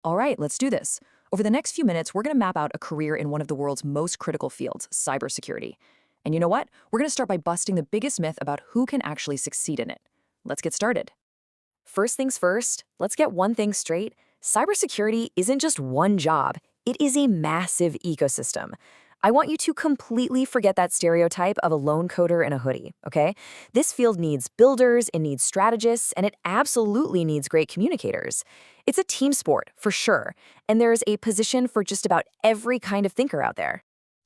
All right, let's do this. Over the next few minutes, we're going to map out a career in one of the world's most critical fields, cybersecurity. And you know what? We're going to start by busting the biggest myth about who can actually succeed in it. Let's get started. First things first, let's get one thing straight. Cybersecurity isn't just one job, it is a massive ecosystem. I want you to completely forget that stereotype of a lone coder in a hoodie, okay? This field needs builders, it needs strategists, and it absolutely needs great communicators. It's a team sport, for sure, and there's a position for just about every kind of thinker out there.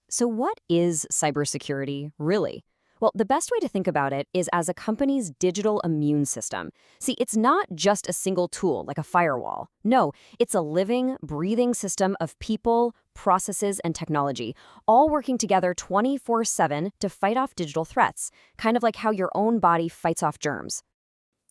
So what is cybersecurity, really? Well, the best way to think about it is as a company's digital immune system. See, it's not just a single tool like a firewall. No, it's a living, breathing system of people, processes, and technology, all working together 24/7 to fight off digital threats, kind of like how your own body fights off germs.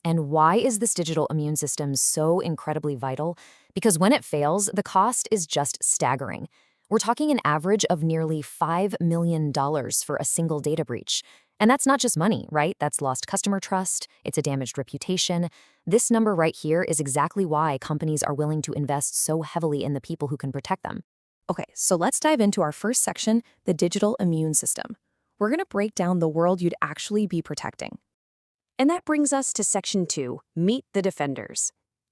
And why is this digital immune system so incredibly vital? Because when it fails, the cost is just staggering. We're talking an average of nearly $5 million for a single data breach. And that's not just money, right? That's lost customer trust, it's a damaged reputation. This number right here is exactly why companies are willing to invest so heavily in the people who can protect them. Okay, so let's dive into our first section, the digital immune system. We're going to break down the world you'd actually be protecting. And that brings us to Section 2, Meet the Defenders.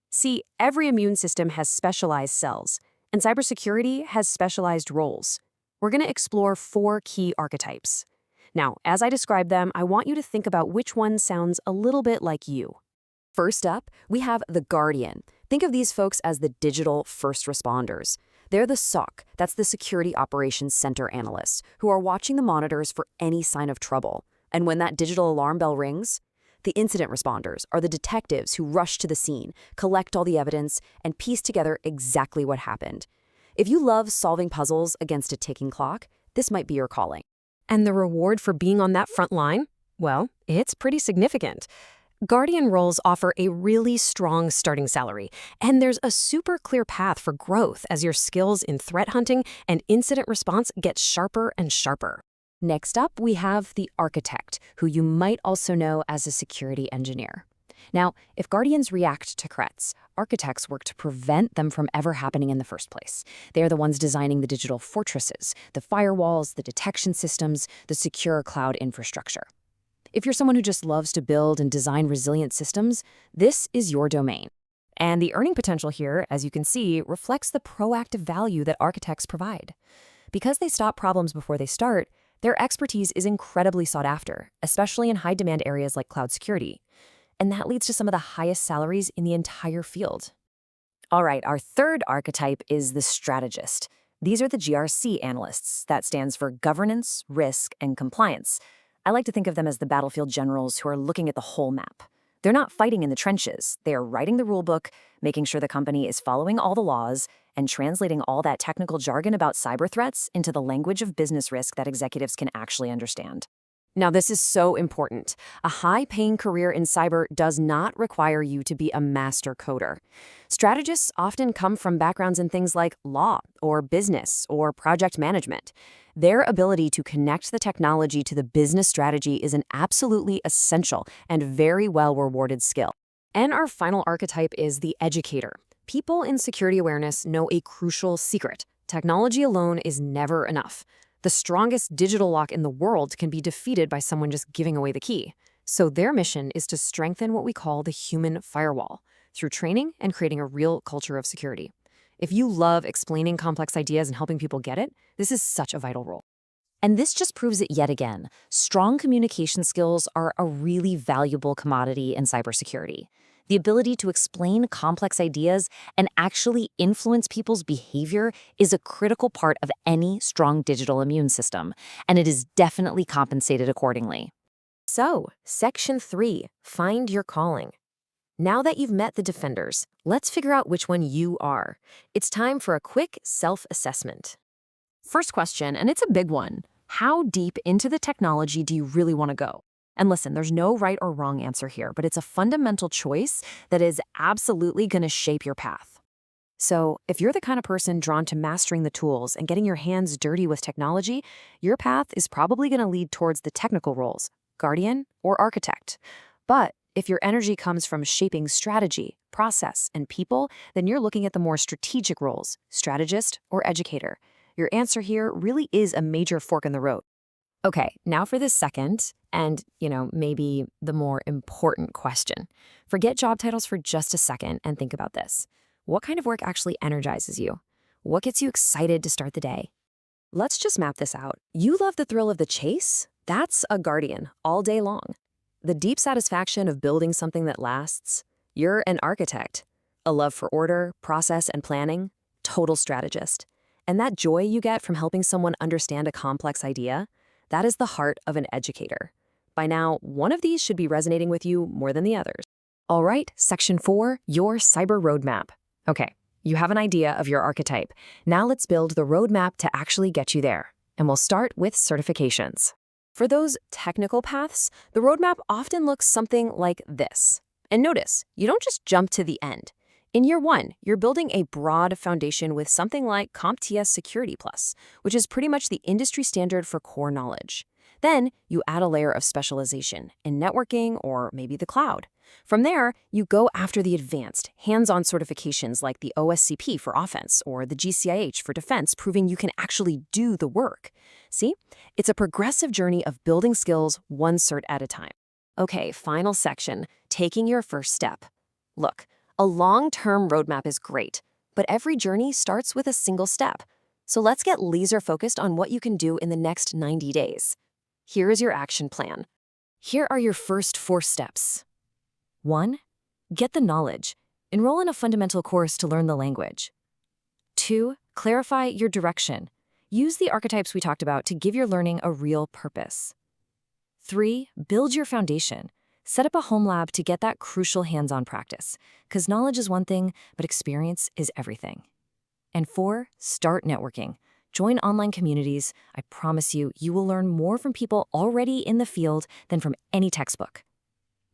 See, every immune system has specialized cells, and cybersecurity has specialized roles. We're going to explore 4 key archetypes. Now, as I describe them, I want you to think about which one sounds a little bit like you. First up, we have the Guardian. Think of these folks as the digital first responders. They're the SOC, that's the Security Operations Center analysts, who are watching the monitors for any sign of trouble. And when that digital alarm bell rings, the incident responders are the detectives who rush to the scene, collect all the evidence, and piece together exactly what happened. If you love solving puzzles against a ticking clock, this might be your calling. And the reward for being on that front line? Well, it's pretty significant. Guardian roles offer a really strong starting salary, and there's a super clear path for growth as your skills in threat hunting and incident response get sharper and sharper. Next up, we have the architect, who you might also know as a security engineer. Now, if Guardians react to threats, architects work to prevent them from ever happening in the first place. They are the ones designing the digital fortresses, the firewalls, the detection systems, the secure cloud infrastructure. If you're someone who just loves to build and design resilient systems, this is your domain. And the earning potential here, as you can see, reflects the proactive value that architects provide. Because they stop problems before they start, their expertise is incredibly sought after, especially in high-demand areas like cloud security. And that leads to some of the highest salaries in the entire field. All right, our third archetype is the strategist. These are the GRC analysts. That stands for governance, risk, and compliance. I like to think of them as the battlefield generals who are looking at the whole map. They're not fighting in the trenches. They are writing the rule book, making sure the company is following all the laws, and translating all that technical jargon about cyber threats into the language of business risk that executives can actually understand. Now, this is so important. A high-paying career in cyber does not require you to be a master coder. Strategists often come from backgrounds in things like law or business or project management. Their ability to connect the technology to the business strategy is an absolutely essential and very well-rewarded skill. And our final archetype is the educator. People in security awareness know a crucial secret. Technology alone is never enough. The strongest digital lock in the world can be defeated by someone just giving away the key. So their mission is to strengthen what we call the human firewall through training and creating a real culture of security. If you love explaining complex ideas and helping people get it, this is such a vital role. And this just proves it yet again. Strong communication skills are a really valuable commodity in cybersecurity. The ability to explain complex ideas and actually influence people's behavior is a critical part of any strong digital immune system, and it is definitely compensated accordingly. So, Section 3, Find Your Calling. Now that you've met the defenders, let's figure out which one you are. It's time for a quick self-assessment. First question, and it's a big one. How deep into the technology do you really want to go? And listen, there's no right or wrong answer here, but it's a fundamental choice that is absolutely going to shape your path. So if you're the kind of person drawn to mastering the tools and getting your hands dirty with technology, your path is probably going to lead towards the technical roles, guardian or architect. But If your energy comes from shaping strategy, process, and people, then you're looking at the more strategic roles, strategist or educator. Your answer here really is a major fork in the road. Okay, now for the second and, maybe the more important question. Forget job titles for just a second and think about this. What kind of work actually energizes you? What gets you excited to start the day? Let's just map this out. You love the thrill of the chase? That's a guardian all day long. The deep satisfaction of building something that lasts? You're an architect. A love for order, process, and planning? Total strategist. And that joy you get from helping someone understand a complex idea? That is the heart of an educator. By now, one of these should be resonating with you more than the others. All right, Section 4, your cyber roadmap. Okay, you have an idea of your archetype. Now let's build the roadmap to actually get you there. And we'll start with certifications. For those technical paths, the roadmap often looks something like this. And notice, you don't just jump to the end. In year 1, you're building a broad foundation with something like CompTIA Security Plus, which is pretty much the industry standard for core knowledge. Then you add a layer of specialization in networking or maybe the cloud. From there, you go after the advanced, hands-on certifications like the OSCP for offense or the GCIH for defense, proving you can actually do the work. See? It's a progressive journey of building skills one cert at a time. Okay, final section, taking your first step. Look, a long-term roadmap is great, but every journey starts with a single step. So let's get laser-focused on what you can do in the next 90 days. Here is your action plan. Here are your first 4 steps. 1. Get the knowledge. Enroll in a fundamental course to learn the language. 2. Clarify your direction. Use the archetypes we talked about to give your learning a real purpose. 3. Build your foundation. Set up a home lab to get that crucial hands-on practice, because knowledge is one thing, but experience is everything. And 4. Start networking. Join online communities. I promise you, you will learn more from people already in the field than from any textbook.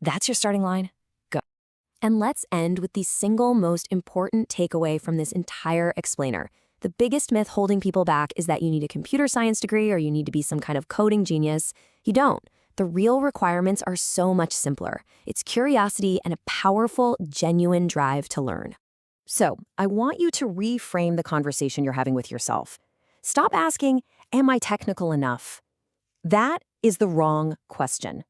That's your starting line. Go. And let's end with the single most important takeaway from this entire explainer. The biggest myth holding people back is that you need a computer science degree or you need to be some kind of coding genius. You don't. The real requirements are so much simpler. It's curiosity and a powerful, genuine drive to learn. So, I want you to reframe the conversation you're having with yourself. Stop asking, am I technical enough? That is the wrong question.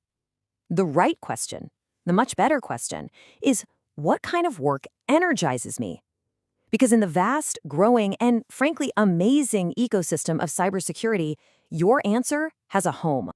The right question, the much better question, is what kind of work energizes me? Because in the vast, growing, and frankly amazing ecosystem of cybersecurity, your answer has a home.